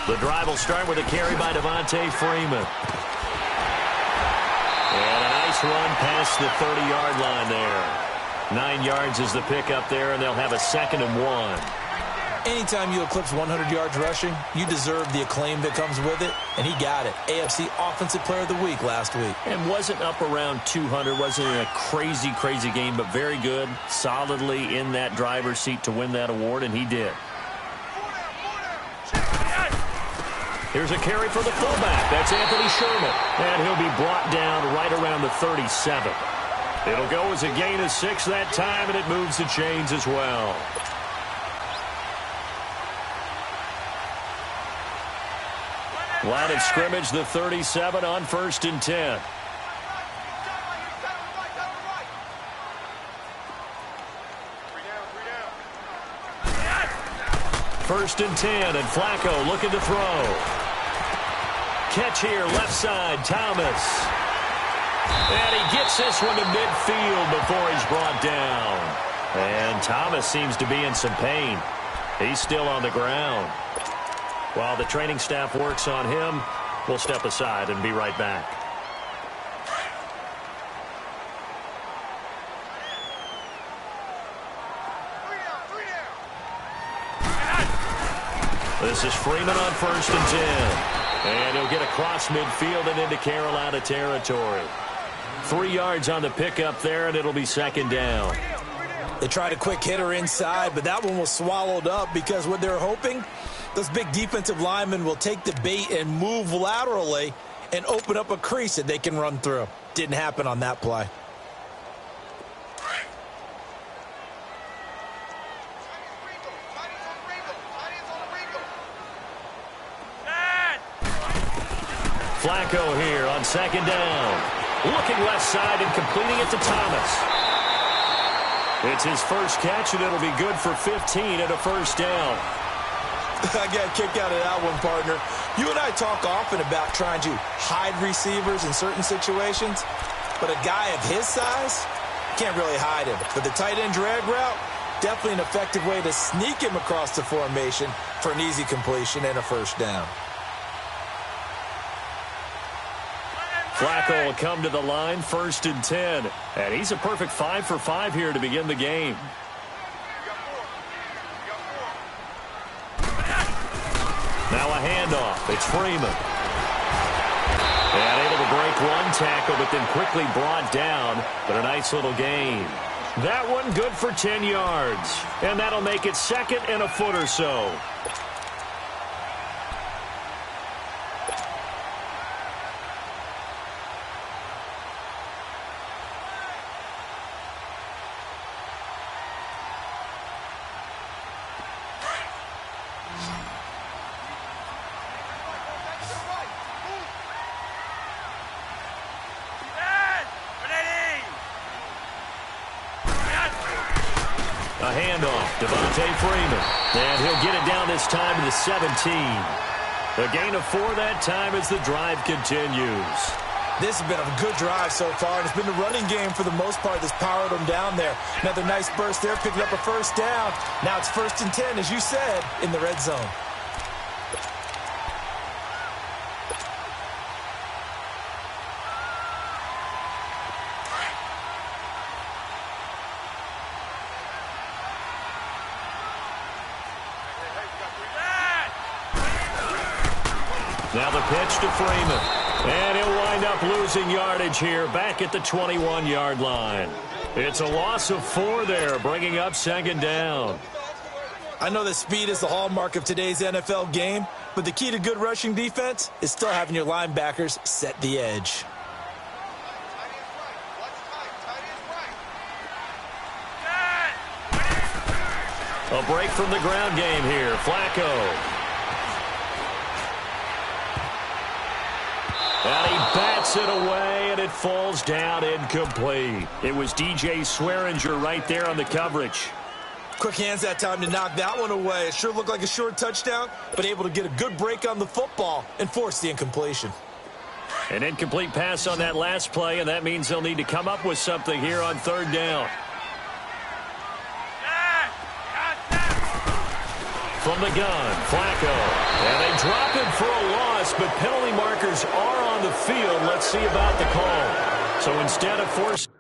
The drive will start with a carry by Devontae Freeman. And a nice run past the 30-yard line there. 9 yards is the pickup there, and they'll have a 2nd and 1. Anytime you eclipse 100 yards rushing, you deserve the acclaim that comes with it, and he got it. AFC Offensive Player of the Week last week. And wasn't up around 200, wasn't in a crazy, crazy game, but very good, solidly in that driver's seat to win that award, and he did. Here's a carry for the fullback. That's Anthony Sherman, and he'll be brought down right around the 37. It'll go as a gain of 6 that time, and it moves the chains as well. Line of scrimmage, the 37 on 1st and 10. First and 10, and Flacco looking to throw. Catch here, left side, Thomas. And he gets this one to midfield before he's brought down. And Thomas seems to be in some pain. He's still on the ground. While the training staff works on him, we'll step aside and be right back. This is Freeman on 1st and 10. And he'll get across midfield and into Carolina territory. 3 yards on the pickup there, and it'll be 2nd down. They tried a quick hitter inside, but that one was swallowed up because what they're hoping, those big defensive linemen will take the bait and move laterally and open up a crease that they can run through. Didn't happen on that play. Flacco here on 2nd down. Looking left side and completing it to Thomas. It's his first catch, and it'll be good for 15 and a 1st down. I got a kick out of that one, partner. You and I talk often about trying to hide receivers in certain situations, but a guy of his size can't really hide him. But the tight end drag route, definitely an effective way to sneak him across the formation for an easy completion and a 1st down. Flacco will come to the line, 1st and 10. And he's a perfect 5 for 5 here to begin the game. Now a handoff. It's Freeman. And able to break one tackle, but then quickly brought down. But a nice little gain. That one good for 10 yards. And that'll make it 2nd and a foot or so. A handoff, Devontae Freeman. And he'll get it down this time to the 17. A gain of 4 that time as the drive continues. This has been a good drive so far, and it's been the running game for the most part that's powered them down there. Another nice burst there, picking up a 1st down. Now it's 1st and 10, as you said, in the red zone. Now the pitch to Freeman. And he'll wind up losing yardage here back at the 21-yard line. It's a loss of 4 there, bringing up 2nd down. I know that speed is the hallmark of today's NFL game, but the key to good rushing defense is still having your linebackers set the edge. A break from the ground game here. Flacco. And he bats it away, and it falls down incomplete. It was DJ Swearinger right there on the coverage. Quick hands that time to knock that one away. It sure looked like a short touchdown, but able to get a good break on the football and force the incompletion. An incomplete pass on that last play, and that means they'll need to come up with something here on 3rd down. from the gun, Flacco. And they drop it for a loss, but penalty markers are on the field. Let's see about the call. So instead of forcing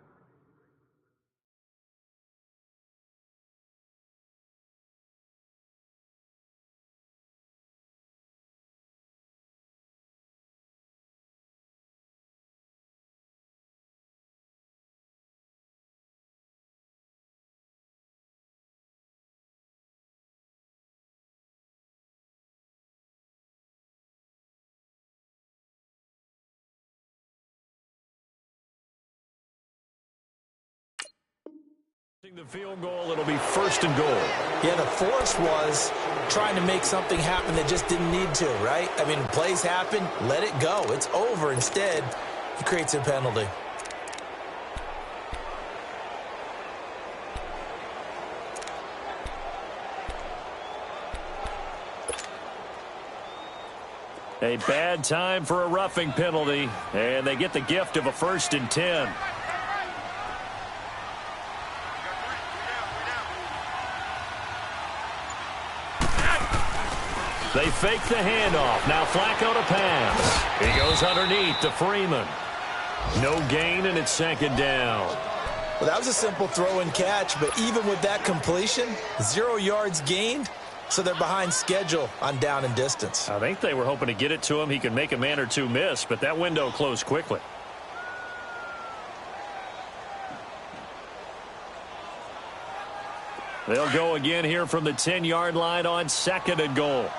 the field goal, it'll be first and goal. Yeah, the force was trying to make something happen that just didn't need to, right? I mean, plays happen, let it go. It's over. Instead, he creates a penalty. A bad time for a roughing penalty, and they get the gift of a 1st and 10. They fake the handoff. Now Flacco to pass. He goes underneath to Freeman. No gain, and it's 2nd down. Well, that was a simple throw and catch, but even with that completion, 0 yards gained, so they're behind schedule on down and distance. I think they were hoping to get it to him. He could make a man or two miss, but that window closed quickly. They'll go again here from the 10-yard line on 2nd and goal.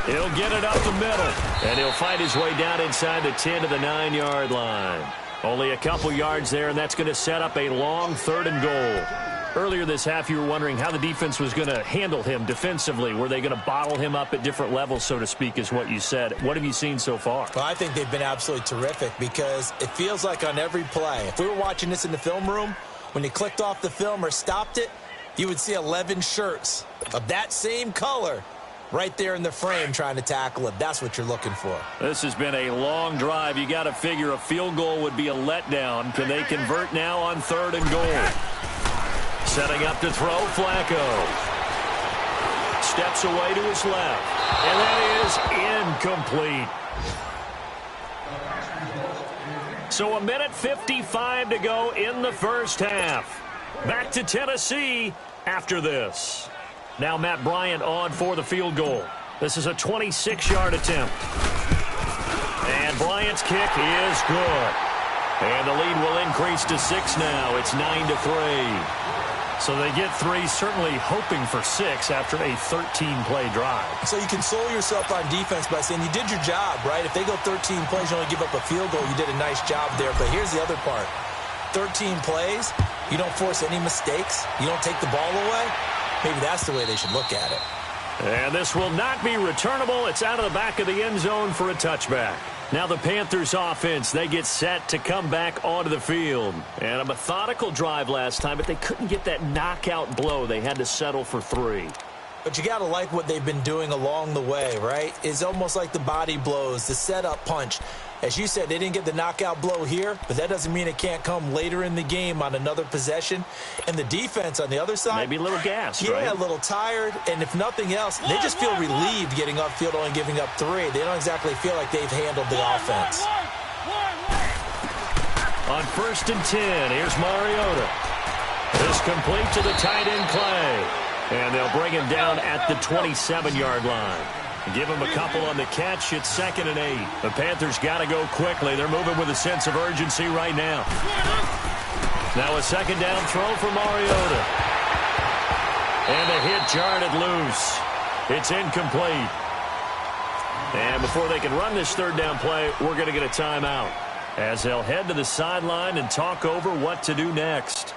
He'll get it up the middle, and he'll find his way down inside the 10 to the 9-yard line. Only a couple yards there, and that's going to set up a long 3rd and goal. Earlier this half, you were wondering how the defense was going to handle him defensively. Were they going to bottle him up at different levels, so to speak, is what you said. What have you seen so far? Well, I think they've been absolutely terrific because it feels like on every play, if we were watching this in the film room, when you clicked off the film or stopped it, you would see 11 shirts of that same color right there in the frame trying to tackle it. That's what you're looking for. This has been a long drive. You got to figure a field goal would be a letdown. Can they convert now on 3rd and goal? Setting up to throw, Flacco. Steps away to his left. And that is incomplete. So 1:55 to go in the first half. Back to Tennessee after this. Now Matt Bryant on for the field goal. This is a 26-yard attempt. And Bryant's kick is good. And the lead will increase to 6 now. It's 9-3. So they get 3, certainly hoping for 6 after a 13-play drive. So you console yourself on defense by saying you did your job, right? If they go 13 plays, you only give up a field goal, you did a nice job there. But here's the other part. 13 plays, you don't force any mistakes, you don't take the ball away. Maybe that's the way they should look at it. And this will not be returnable. It's out of the back of the end zone for a touchback. Now the Panthers offense, they get set to come back onto the field. And a methodical drive last time, but they couldn't get that knockout blow. They had to settle for 3. But you got to like what they've been doing along the way, right? It's almost like the body blows, the setup punch. As you said, they didn't get the knockout blow here, but that doesn't mean it can't come later in the game on another possession. And the defense on the other side, maybe a little gassed, yeah, right? A little tired. And if nothing else, they just feel relieved getting upfield, only giving up 3. They don't exactly feel like they've handled the offense. On 1st and 10, here's Mariota. This complete to the tight end Clay. And they'll bring him down at the 27-yard line. Give him a couple on the catch. It's 2nd and 8. The Panthers got to go quickly. They're moving with a sense of urgency right now. Now a 2nd down throw for Mariota. And a hit jarred it loose. It's incomplete. And before they can run this 3rd down play, we're going to get a timeout as they'll head to the sideline and talk over what to do next.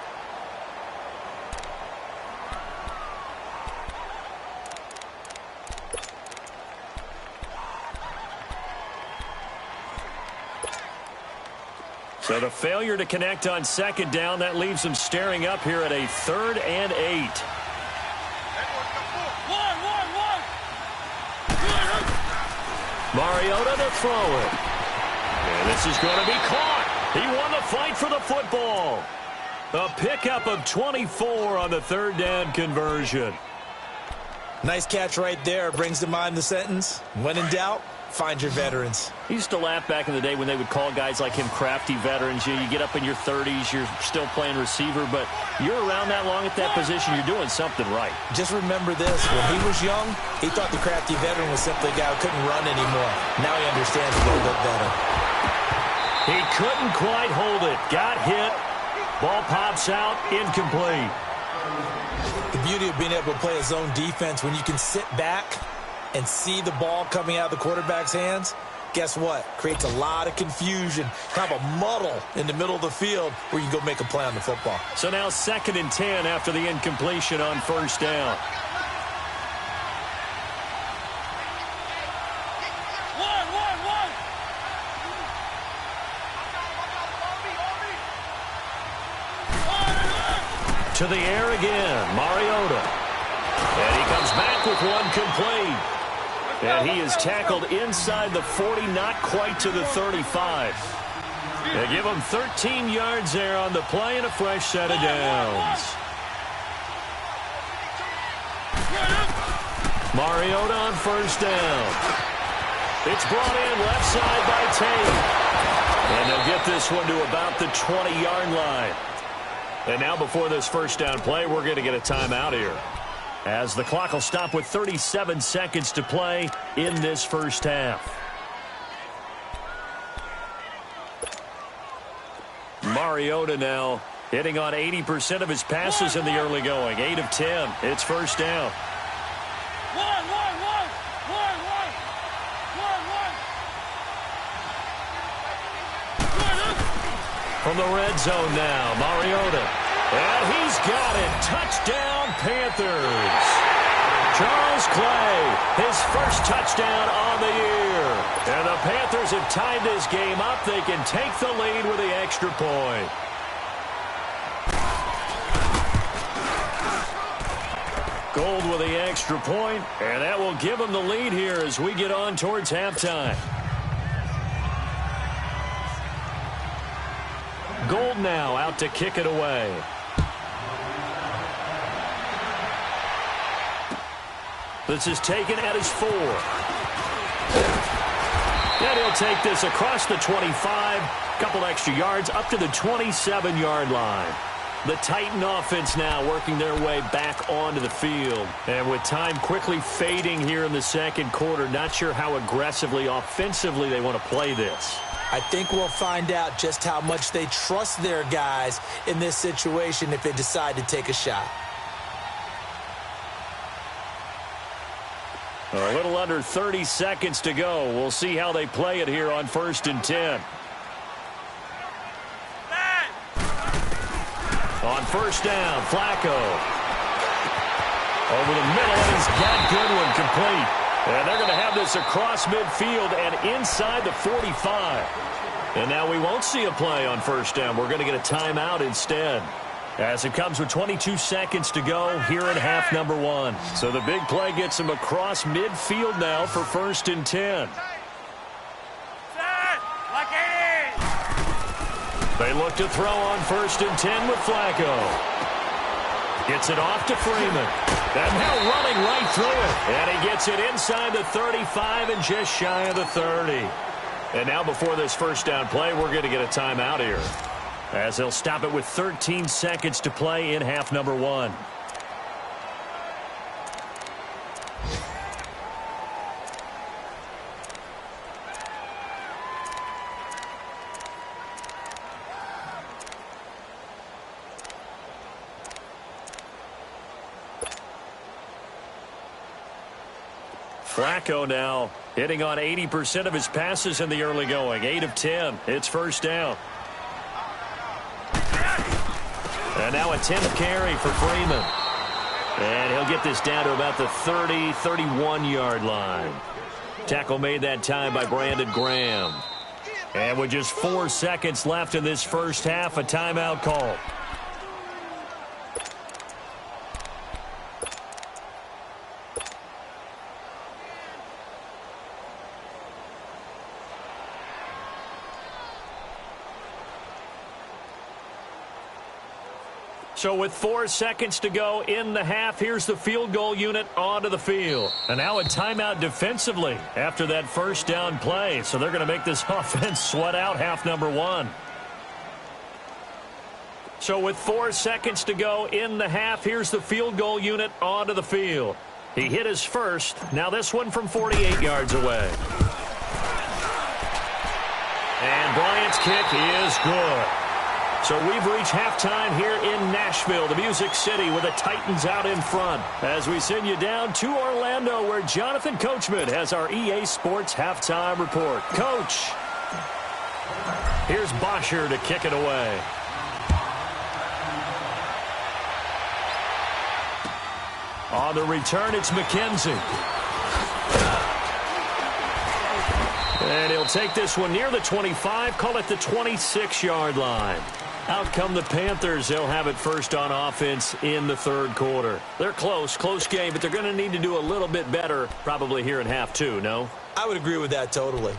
So the failure to connect on 2nd down, that leaves them staring up here at a 3rd and 8. Mariota to throw it. And this is going to be caught. He won the fight for the football. A pickup of 24 on the third down conversion. Nice catch right there. Brings to mind the sentence, when in doubt, find your veterans. I used to laugh back in the day when they would call guys like him crafty veterans. You get up in your 30s, you're still playing receiver, but you're around that long at that position, you're doing something right. Just remember this. When he was young, he thought the crafty veteran was simply a guy who couldn't run anymore. Now he understands a little bit better. He couldn't quite hold it. Got hit. Ball pops out, incomplete. The beauty of being able to play a zone defense when you can sit back and see the ball coming out of the quarterback's hands, guess what? Creates a lot of confusion, kind of a muddle in the middle of the field where you go make a play on the football. So now 2nd and 10 after the incompletion on first down. To the air again, Mariota. And he comes back with one complete. And he is tackled inside the 40, not quite to the 35. They give him 13 yards there on the play and a fresh set of downs. Mariota on first down. It's brought in left side by Tate. And they'll get this one to about the 20-yard line. And now before this first down play, we're going to get a timeout here, as the clock will stop with 37 seconds to play in this first half. Mariota now hitting on 80% of his passes in the early going. 8 of 10. It's first down. From the red zone now, Mariota. And he's got it. Touchdown, Panthers. Charles Clay, his first touchdown on the year. And the Panthers have tied this game up. They can take the lead with the extra point. Gold with the extra point, and that will give them the lead here as we get on towards halftime. Gold now out to kick it away. This is taken at his 4. And he'll take this across the 25. Couple extra yards up to the 27-yard line. The Titan offense now working their way back onto the field. And with time quickly fading here in the second quarter, not sure how aggressively, offensively they want to play this. I think we'll find out just how much they trust their guys in this situation if they decide to take a shot. A little under 30 seconds to go. We'll see how they play it here on 1st and 10. On first down, Flacco. Over the middle, and he's got Goodwin complete. And they're going to have this across midfield and inside the 45. And now we won't see a play on first down. We're going to get a timeout instead, as it comes with 22 seconds to go here in half number 1. So the big play gets him across midfield now for 1st and 10. They look to throw on 1st and 10 with Flacco. Gets it off to Freeman. And now running right through it. And he gets it inside the 35 and just shy of the 30. And now before this first down play, we're going to get a timeout here, as they'll stop it with 13 seconds to play in half number 1. Flacco now hitting on 80% of his passes in the early going. 8 of 10. It's first down. And now a 10th carry for Freeman. And he'll get this down to about the 30, 31-yard line. Tackle made that time by Brandon Graham. And with just 4 seconds left in this first half, a timeout call. So with 4 seconds to go in the half, here's the field goal unit onto the field. And now a timeout defensively after that first down play. So they're going to make this offense sweat out half number 1. So with 4 seconds to go in the half, here's the field goal unit onto the field. He hit his first. Now this one from 48 yards away. And Bryant's kick is good. So we've reached halftime here in Nashville, the Music City, with the Titans out in front. As we send you down to Orlando, where Jonathan Coachman has our EA Sports halftime report. Coach, here's Bosher to kick it away. On the return, it's McKenzie. And he'll take this one near the 25, call it the 26-yard line. Out come the Panthers. They'll have it first on offense in the third quarter. They're close game, but they're going to need to do a little bit better probably here in half 2, no? I would agree with that totally.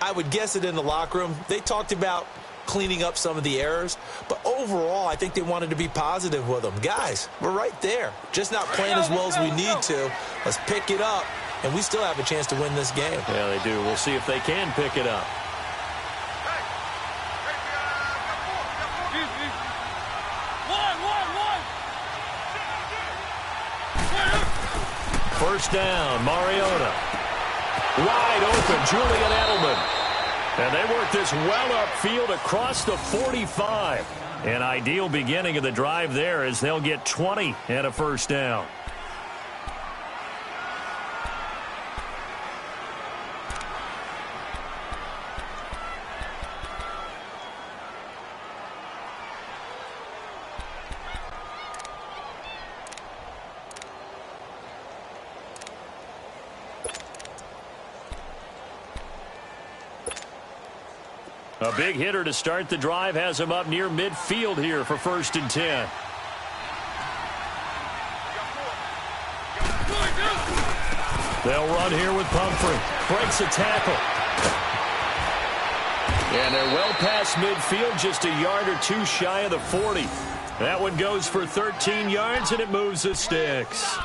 I would guess it in the locker room. They talked about cleaning up some of the errors, but overall, I think they wanted to be positive with them. Guys, we're right there. Just not playing as well as we need to. Let's pick it up, and we still have a chance to win this game. Yeah, they do. We'll see if they can pick it up. First down, Mariota. Wide open, Julian Edelman. And they work this well upfield across the 45. An ideal beginning of the drive there as they'll get 20 and a first down. A big hitter to start the drive has him up near midfield here for 1st and 10. They'll run here with Pumphrey. Breaks a tackle. And they're well past midfield, just a yard or two shy of the 40. That one goes for 13 yards, and it moves the sticks.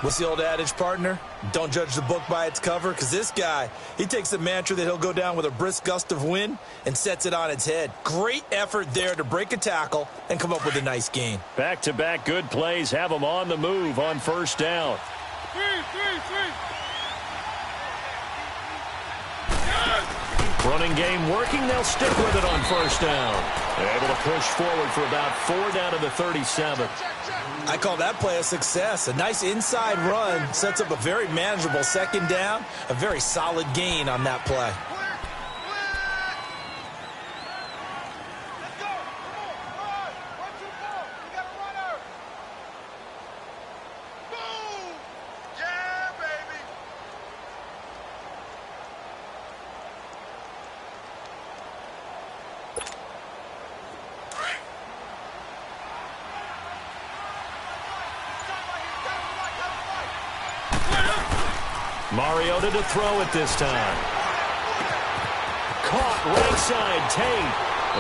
What's the old adage, partner? Don't judge the book by its cover, because this guy, he takes the mantra that he'll go down with a brisk gust of wind and sets it on its head. Great effort there to break a tackle and come up with a nice gain. Back-to-back good plays have them on the move on first down. Running game working. They'll stick with it on first down. They're able to push forward for about 4 down to the 37. I call that play a success. A nice inside run sets up a very manageable second down. A very solid gain on that play. Mariota to throw it this time. Caught right side, Tate.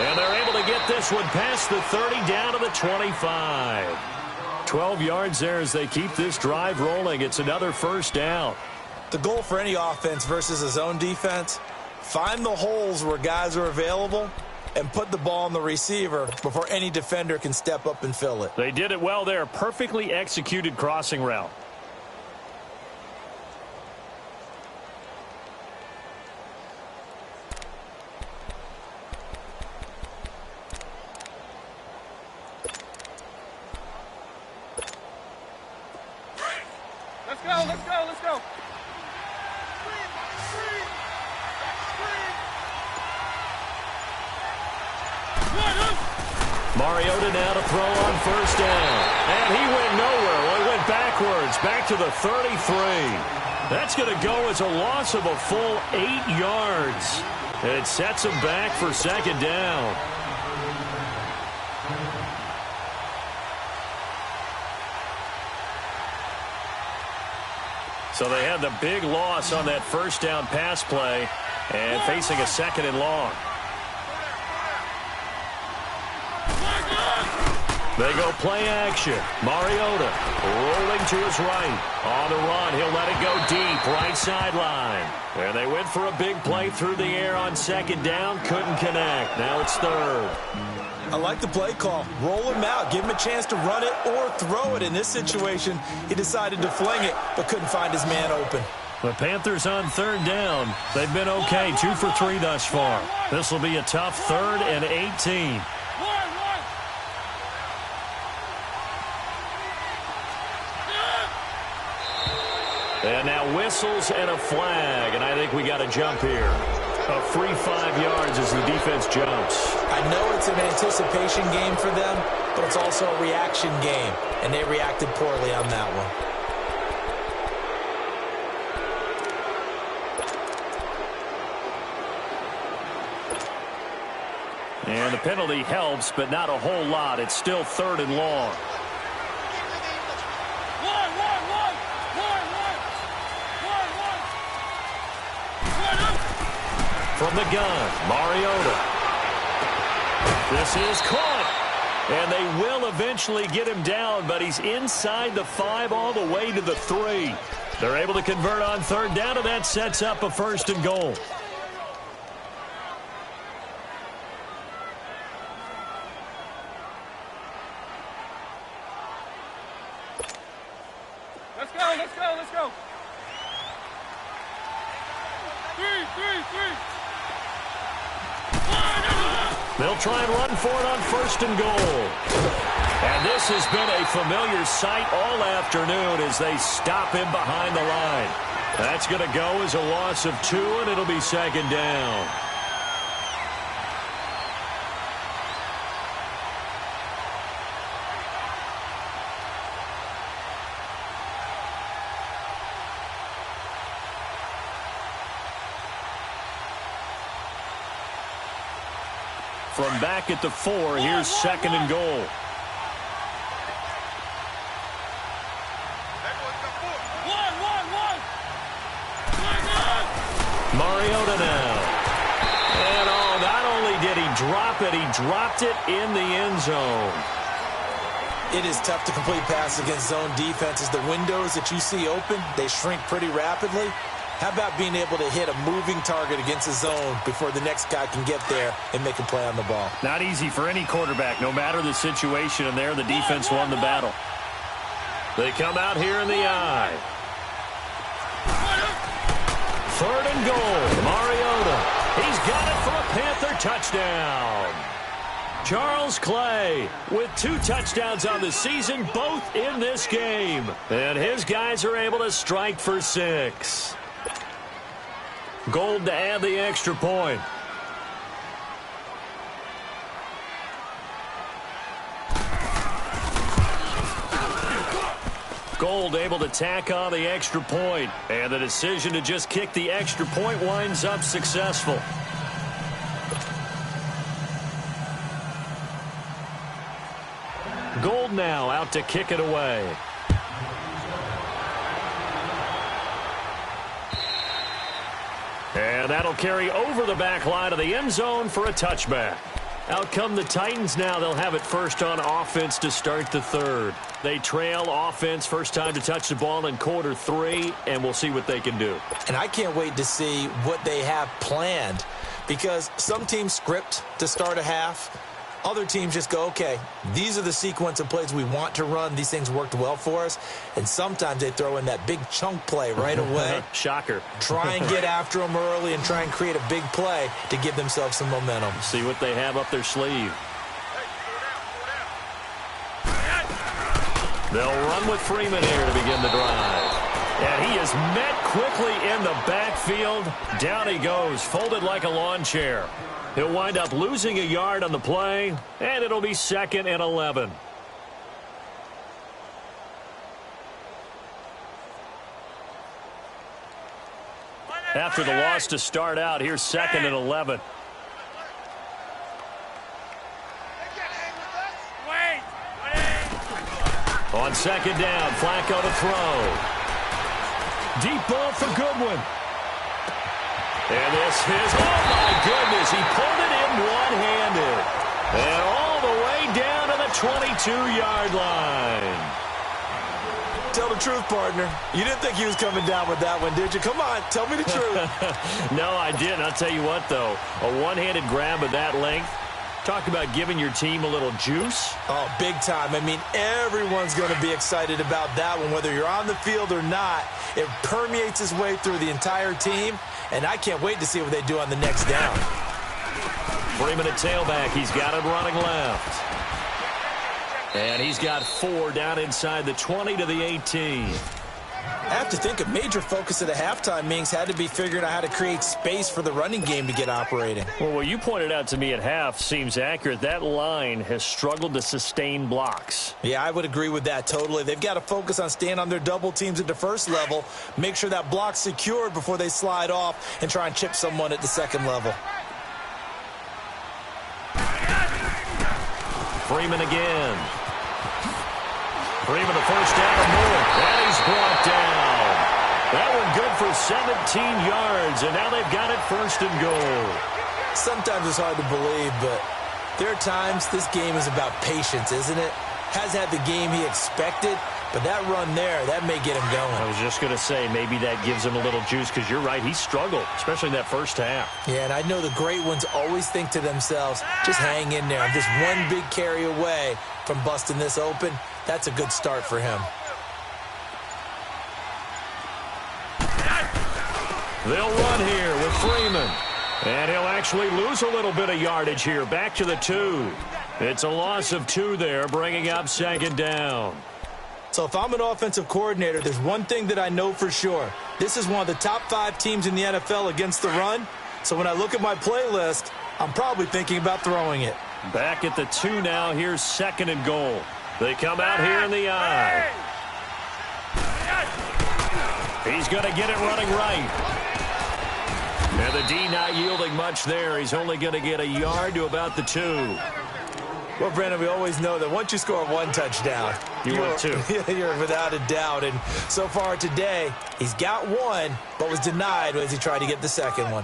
And they're able to get this one past the 30 down to the 25. 12 yards there as they keep this drive rolling. It's another first down. The goal for any offense versus a zone defense, find the holes where guys are available and put the ball on the receiver before any defender can step up and fill it. They did it well there. Perfectly executed crossing route. Let's go. Mariota now to throw on first down. And he went nowhere. Well, he went backwards, back to the 33. That's going to go as a loss of a full 8 yards. It sets him back for second down. So they had the big loss on that first down pass play and facing a second and long. They go play action. Mariota rolling to his right. On the run, he'll let it go deep, right sideline. And they went for a big play through the air on second down. Couldn't connect. Now it's third. I like the play call. Roll him out. Give him a chance to run it or throw it. In this situation, he decided to fling it, but couldn't find his man open. The Panthers on third down. They've been okay, 2 for 3 thus far. This will be a tough 3rd and 18. And now whistles and a flag, and I think we got a jump here. A free 5 yards as the defense jumps. I know it's an anticipation game for them, but it's also a reaction game, and they reacted poorly on that one. And the penalty helps, but not a whole lot. It's still 3rd and long. From the gun, Mariota. This is caught. And they will eventually get him down, but he's inside the 5 all the way to the 3. They're able to convert on third down, and that sets up a 1st and goal. Let's go, let's go, let's go. 3. They'll try and run for it on 1st and goal. And this has been a familiar sight all afternoon as they stop him behind the line. That's going to go as a loss of 2, and it'll be 2nd down. From back at the 4, here's 2nd and goal. Mariota now. And not only did he drop it, he dropped it in the end zone. It is tough to complete passes against zone defenses. The windows that you see open, they shrink pretty rapidly. How about being able to hit a moving target against a zone before the next guy can get there and make a play on the ball? Not easy for any quarterback, no matter the situation, and there the defense won the battle. They come out here in the eye. 3rd and goal, Mariota. He's got it for a Panther touchdown. Charles Clay with 2 touchdowns on the season, both in this game. And his guys are able to strike for 6. Gold to add the extra point. Gold able to tack on the extra point. And the decision to just kick the extra point winds up successful. Gold now out to kick it away. And that'll carry over the back line of the end zone for a touchback. Out come the Titans now. They'll have it first on offense to start the 3rd. They trail offense first time to touch the ball in quarter 3, and we'll see what they can do. And I can't wait to see what they have planned, because some teams script to start a half. Other teams just go, okay, these are the sequence of plays we want to run. These things worked well for us. And sometimes they throw in that big chunk play right away. Shocker. Try and get after them early and try and create a big play to give themselves some momentum. See what they have up their sleeve. They'll run with Freeman here to begin the drive. And he is met quickly in the backfield. Down he goes, folded like a lawn chair. He'll wind up losing a yard on the play, and it'll be 2nd and 11. After the loss to start out, here's 2nd and 11. On 2nd down, Flacco to throw. Deep ball for Goodwin. And this is, oh my goodness, he pulled it in one-handed. And all the way down to the 22-yard line. Tell the truth, partner. You didn't think he was coming down with that one, did you? Come on, tell me the truth. No, I didn't. I'll tell you what, though. A one-handed grab of that length. Talk about giving your team a little juice. Oh, big time. I mean, everyone's going to be excited about that one, whether you're on the field or not. It permeates its way through the entire team, and I can't wait to see what they do on the next down. Freeman at tailback. He's got it running left. And he's got 4 down inside the 20 to the 18. I have to think a major focus of the halftime meetings had to be figuring out how to create space for the running game to get operating. Well, what you pointed out to me at half seems accurate. That line has struggled to sustain blocks. Yeah, I would agree with that totally. They've got to focus on staying on their double teams at the first level, make sure that block's secured before they slide off and try and chip someone at the second level. Freeman again. Freeman the first down and more. And he's brought down. That one good for 17 yards, and now they've got it first and goal. Sometimes it's hard to believe, but there are times this game is about patience, isn't it? Hasn't had the game he expected, but that run there, that may get him going. I was just going to say, maybe that gives him a little juice, because you're right, he struggled, especially in that first half. Yeah, and I know the great ones always think to themselves, just hang in there. I'm just one big carry away from busting this open. That's a good start for him. They'll run here with Freeman. And he'll actually lose a little bit of yardage here. Back to the 2. It's a loss of 2 there, bringing up second down. So if I'm an offensive coordinator, there's one thing that I know for sure. This is one of the top 5 teams in the NFL against the run. So when I look at my playlist, I'm probably thinking about throwing it. Back at the 2 now. Here's second and goal. They come out here in the eye. He's going to get it running right. And the D not yielding much there. He's only going to get a yard to about the 2. Well, Brandon, we always know that once you score 1 touchdown, you're 2. You're without a doubt. And so far today, he's got 1, but was denied as he tried to get the second one.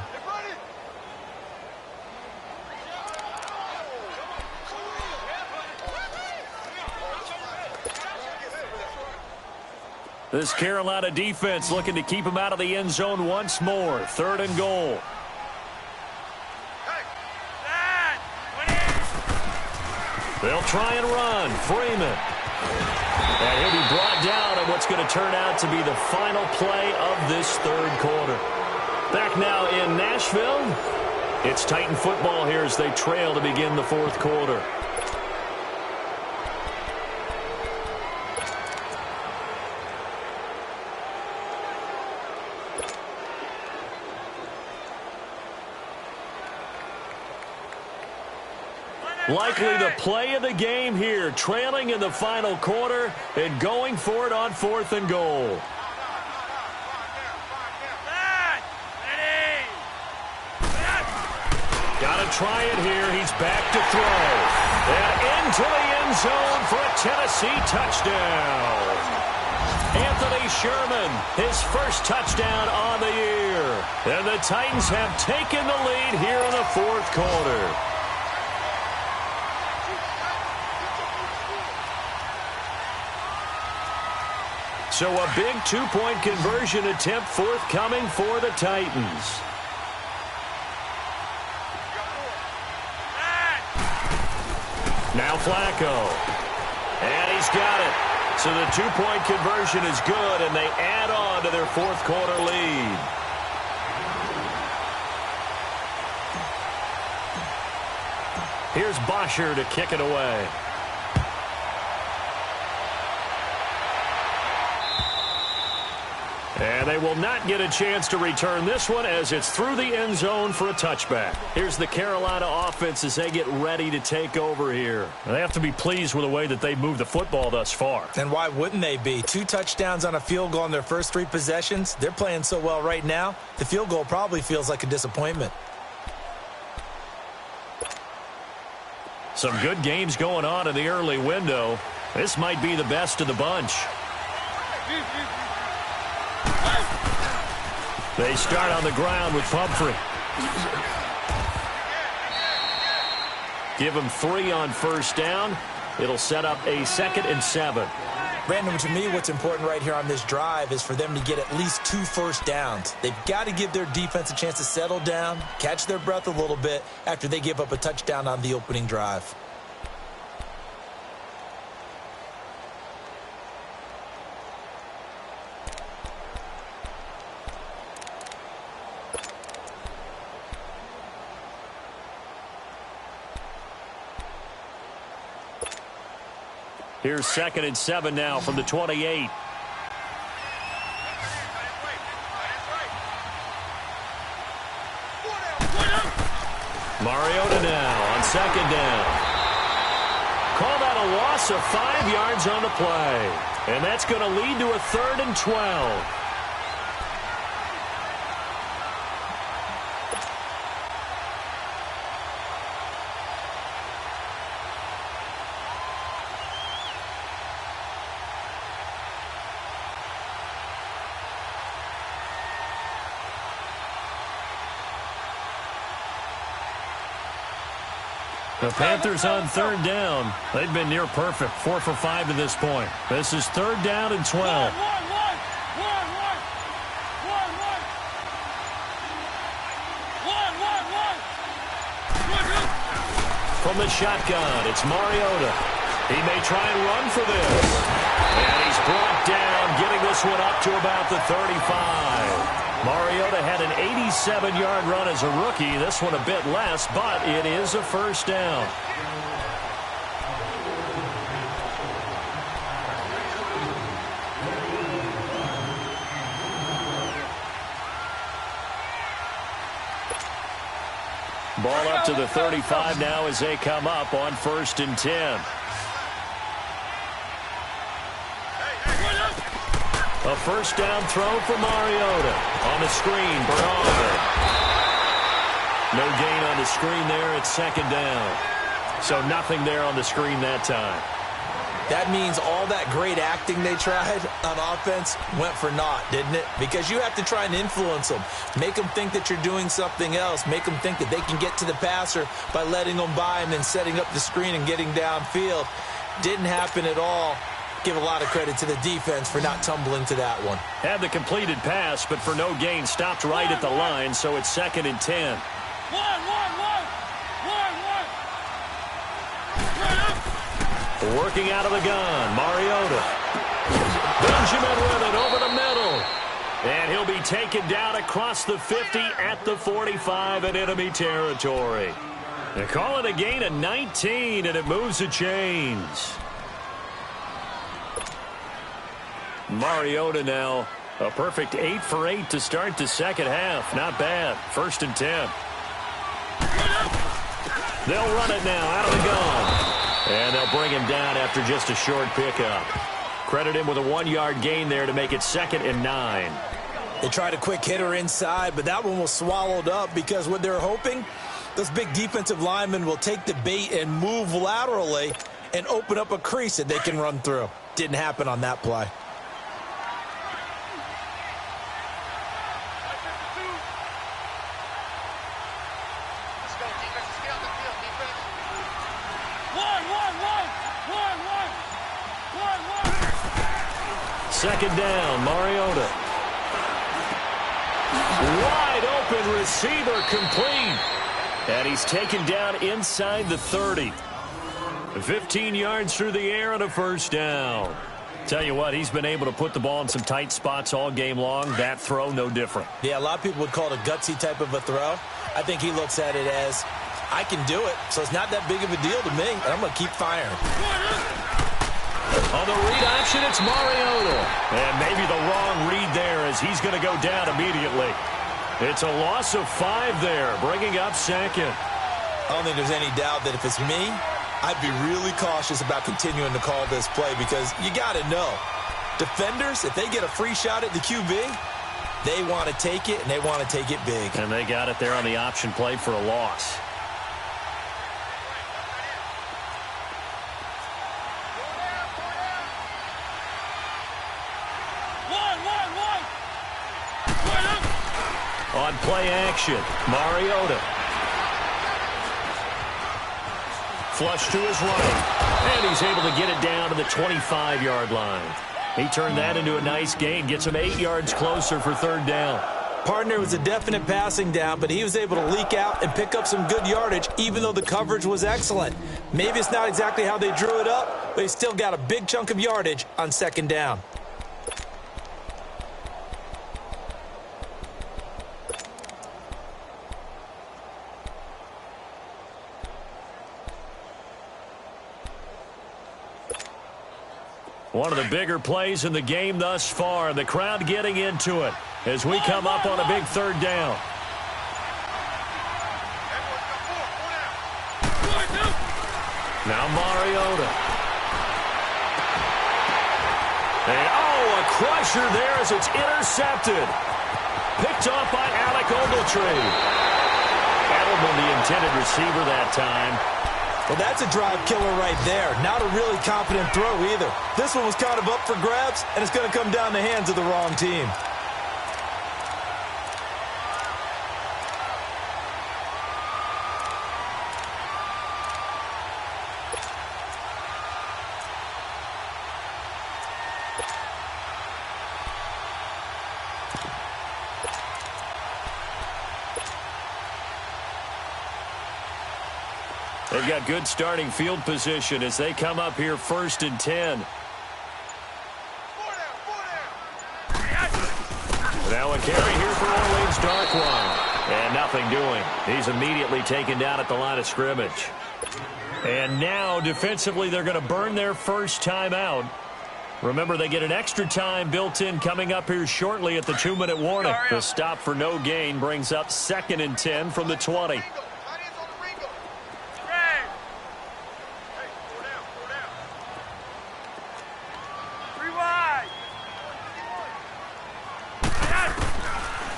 This Carolina defense looking to keep him out of the end zone once more. Third and goal. They'll try and run. Freeman. And he'll be brought down at what's going to turn out to be the final play of this third quarter. Back now in Nashville. It's Titan football here as they trail to begin the fourth quarter. Likely the play of the game here, trailing in the final quarter and going for it on 4th and goal. Got to try it here. He's back to throw. And into the end zone for a Tennessee touchdown. Anthony Sherman, his first touchdown on the year. And the Titans have taken the lead here in the fourth quarter. So a big two-point conversion attempt forthcoming for the Titans. Now Flacco. And he's got it. So the two-point conversion is good, and they add on to their fourth quarter lead. Here's Bosher to kick it away. And they will not get a chance to return this one as it's through the end zone for a touchback. Here's the Carolina offense as they get ready to take over here. They have to be pleased with the way that they've moved the football thus far. And why wouldn't they be? 2 touchdowns on a field goal in their first 3 possessions. They're playing so well right now, the field goal probably feels like a disappointment. Some good games going on in the early window. This might be the best of the bunch. They start on the ground with Pumphrey. Give him 3 on first down. It'll set up a 2nd and 7. Brandon, to me, what's important right here on this drive is for them to get at least 2 first downs. They've got to give their defense a chance to settle down, catch their breath a little bit after they give up a touchdown on the opening drive. Here's 2nd and 7 now from the 28. Mariota now on 2nd down. Call that a loss of 5 yards on the play. And that's going to lead to a 3rd and 12. The Panthers on 3rd down. They've been near perfect, 4 for 5 to this point. This is 3rd down and 12. From the shotgun, it's Mariota. He may try and run for this. And he's brought down, getting this one up to about the 35. Mariota had an 87-yard run as a rookie. This one a bit less, but it is a 1st down. Ball up to the 35 now as they come up on 1st and 10. A 1st down throw for Mariota. On the screen, Bernard. No gain on the screen there. It's 2nd down. So nothing there on the screen that time. That means all that great acting they tried on offense went for naught, didn't it? Because you have to try and influence them. Make them think that you're doing something else. Make them think that they can get to the passer by letting them by and then setting up the screen and getting downfield. Didn't happen at all. Give a lot of credit to the defense for not tumbling to that one. Had the completed pass, but for no gain, stopped right at the line, so it's 2nd and 10. Working out of the gun, Mariota. Benjamin with it over the middle. And he'll be taken down across the 50 at the 45 in enemy territory. They call it a gain of 19, and it moves the chains. Mariota now, a perfect 8 for 8 to start the 2nd half. Not bad. 1st and 10. They'll run it now out of the gun. And they'll bring him down after just a short pickup. Credit him with a 1-yard gain there to make it 2nd and 9. They tried a quick hitter inside, but that one was swallowed up because what they're hoping, those big defensive linemen will take the bait and move laterally and open up a crease that they can run through. Didn't happen on that play. Second down, Mariota. Wide open receiver complete. And he's taken down inside the 30. 15 yards through the air and a 1st down. Tell you what, he's been able to put the ball in some tight spots all game long. That throw, no different. Yeah, a lot of people would call it a gutsy type of a throw. I think he looks at it as, I can do it, so it's not that big of a deal to me, and I'm going to keep firing. On the read option, it's Mariota. And maybe the wrong read there as he's going to go down immediately. It's a loss of 5 there, bringing up 2nd. I don't think there's any doubt that if it's me, I'd be really cautious about continuing to call this play because you got to know, defenders, if they get a free shot at the QB, they want to take it, and they want to take it big. And they got it there on the option play for a loss. On play action, Mariota. Flush to his right. And he's able to get it down to the 25-yard line. He turned that into a nice gain, gets him 8 yards closer for third down. Partner was a definite passing down, but he was able to leak out and pick up some good yardage, even though the coverage was excellent. Maybe it's not exactly how they drew it up, but he still got a big chunk of yardage on second down. One of the bigger plays in the game thus far. The crowd getting into it as we come up on a big third down. Now Mariota. And a crusher there as it's intercepted. Picked off by Alec Ogletree. Edelman, the intended receiver that time. Well, that's a drive killer right there. Not a really confident throw either. This one was kind of up for grabs, and it's going to come down the hands of the wrong team. They've got good starting field position as they come up here 1st and 10. Now a carry here for Orleans Darkwan. And nothing doing. He's immediately taken down at the line of scrimmage. And now defensively they're going to burn their first timeout. Remember, they get an extra time built in coming up here shortly at the 2-minute warning. The stop for no gain brings up 2nd and 10 from the 20.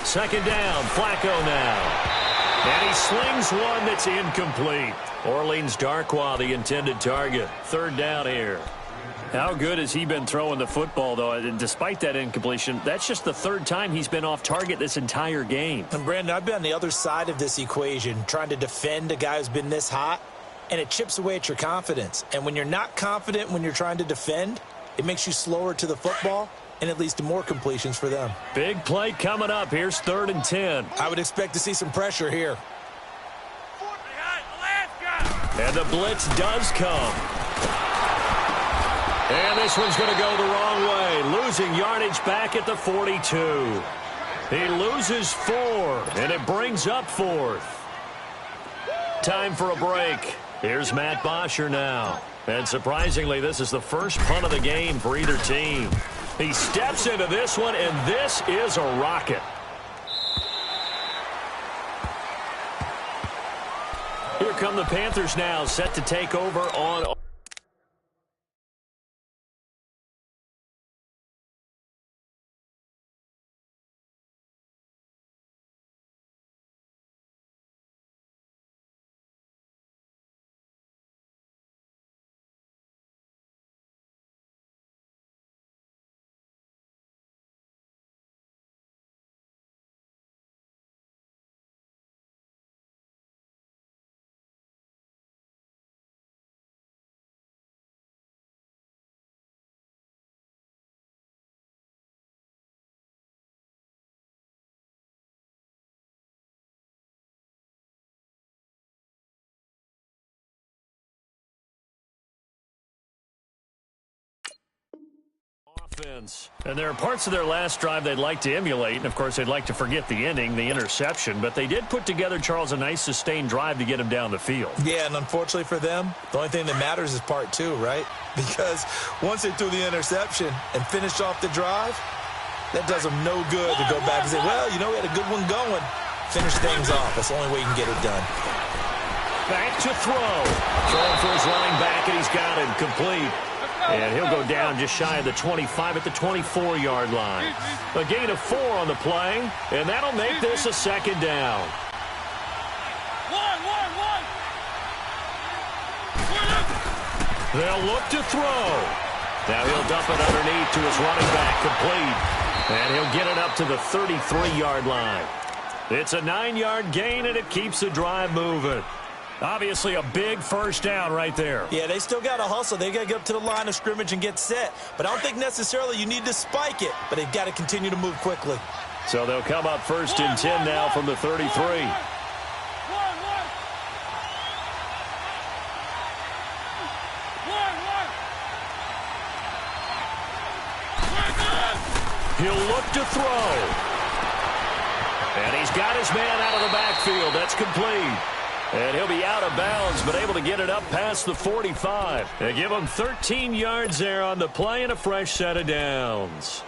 Second down, Flacco now. And he slings one that's incomplete. Orleans Darkwa, the intended target. Third down here. How good has he been throwing the football, though? And despite that incompletion, that's just the third time he's been off target this entire game. And, Brandon, I've been on the other side of this equation, trying to defend a guy who's been this hot, and it chips away at your confidence. And when you're not confident when you're trying to defend, it makes you slower to the football, and it leads to more completions for them. Big play coming up. Here's 3rd and 10. I would expect to see some pressure here. And the blitz does come. And this one's going to go the wrong way. Losing yardage back at the 42. He loses 4, and it brings up 4th. Time for a break. Here's Matt Bosher now. And surprisingly, this is the first punt of the game for either team. He steps into this one, and this is a rocket. Here come the Panthers now, set to take over on... offense. And there are parts of their last drive they'd like to emulate, and of course they'd like to forget the ending, the interception, but they did put together, Charles, a nice sustained drive to get him down the field. Yeah, and unfortunately for them, the only thing that matters is part 2, right? Because once they threw the interception and finished off the drive, that does them no good to go back and say, well, you know, we had a good one going. Finish things off. That's the only way you can get it done. Back to throw. Throwing for his running back, and he's got it complete. And he'll go down just shy of the 25 at the 24-yard line. A gain of 4 on the play, and that'll make this a second down. They'll look to throw. Now he'll dump it underneath to his running back, complete. And he'll get it up to the 33-yard line. It's a 9-yard gain, and it keeps the drive moving. Obviously a big first down right there. Yeah, they still got to hustle. They got to get up to the line of scrimmage and get set. But I don't think necessarily you need to spike it, but they've got to continue to move quickly. So they'll come up first and 10 now from the 33. He'll look to throw. And he's got his man out of the backfield. That's complete. And he'll be out of bounds, but able to get it up past the 45. They give him 13 yards there on the play and a fresh set of downs.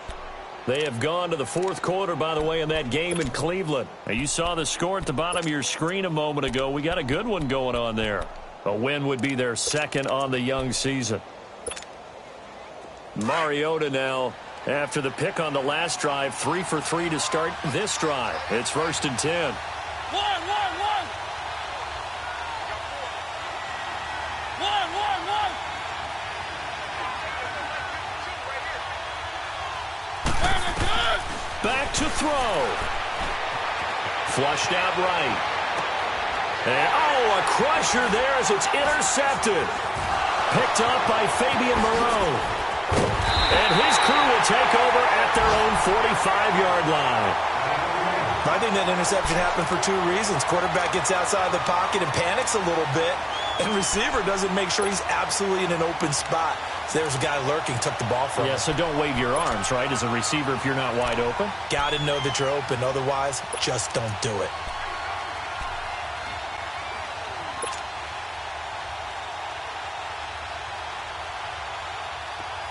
They have gone to the fourth quarter, by the way, in that game in Cleveland. Now, you saw the score at the bottom of your screen a moment ago. We got a good one going on there. A win would be their second on the young season. Mariota now, after the pick on the last drive, 3 for 3 to start this drive. It's first and 10. Back to throw. Flushed out right. And, a crusher there as it's intercepted. Picked up by Fabian Moreau. And his crew will take over at their own 45-yard line. I think that interception happened for 2 reasons. Quarterback gets outside the pocket and panics a little bit, and receiver doesn't make sure he's absolutely in an open spot. So there's a guy lurking, took the ball from him. Yeah, so don't wave your arms, right, as a receiver if you're not wide open. Got to know that you're open. Otherwise, just don't do it.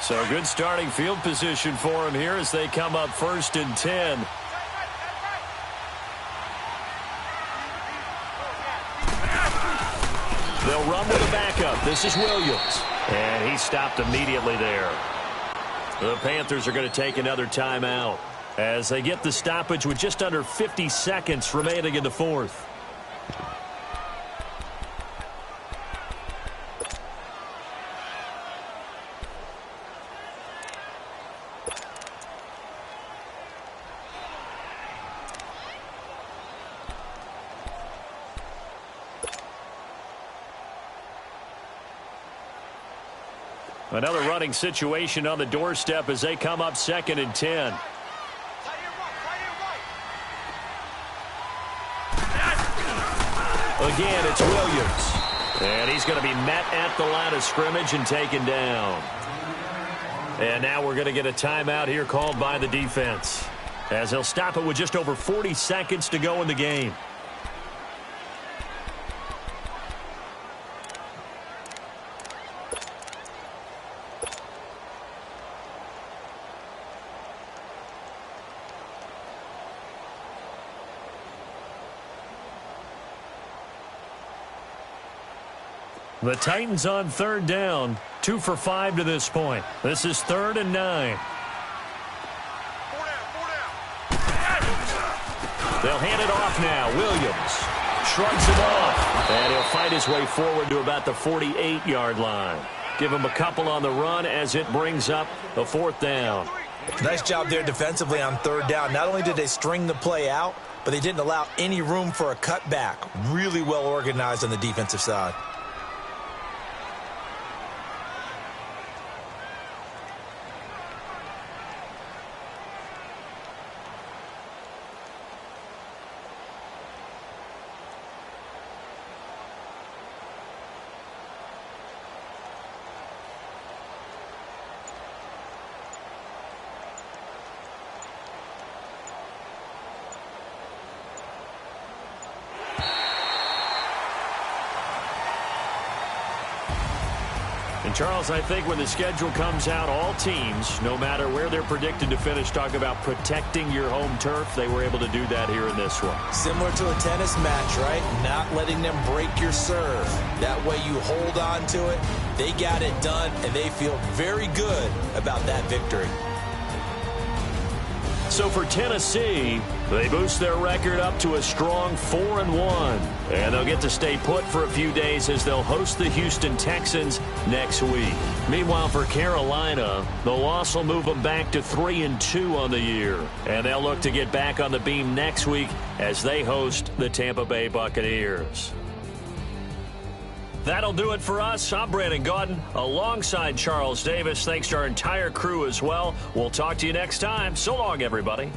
So good starting field position for him here as they come up first and 10. They'll run with a backup. This is Williams. And he stopped immediately there. The Panthers are going to take another timeout as they get the stoppage with just under 50 seconds remaining in the fourth. Another running situation on the doorstep as they come up second and 10. Again, it's Williams. And he's going to be met at the line of scrimmage and taken down. And now we're going to get a timeout here called by the defense, as they'll stop it with just over 40 seconds to go in the game. The Titans on third down, 2 for 5 to this point. This is 3rd and 9. They'll hand it off now. Williams shrugs him off, and he'll fight his way forward to about the 48-yard line. Give him a couple on the run as it brings up a 4th down. Nice job there defensively on third down. Not only did they string the play out, but they didn't allow any room for a cutback. Really well organized on the defensive side. Charles, I think when the schedule comes out, all teams, no matter where they're predicted to finish, talk about protecting your home turf. They were able to do that here in this one. Similar to a tennis match, right? Not letting them break your serve. That way you hold on to it. They got it done, and they feel very good about that victory. So for Tennessee, they boost their record up to a strong 4-1. And they'll get to stay put for a few days as they'll host the Houston Texans next week. Meanwhile, for Carolina, the loss will move them back to 3-2 on the year. And they'll look to get back on the beam next week as they host the Tampa Bay Buccaneers. That'll do it for us. I'm Brandon Gaudin alongside Charles Davis. Thanks to our entire crew as well. We'll talk to you next time. So long, everybody.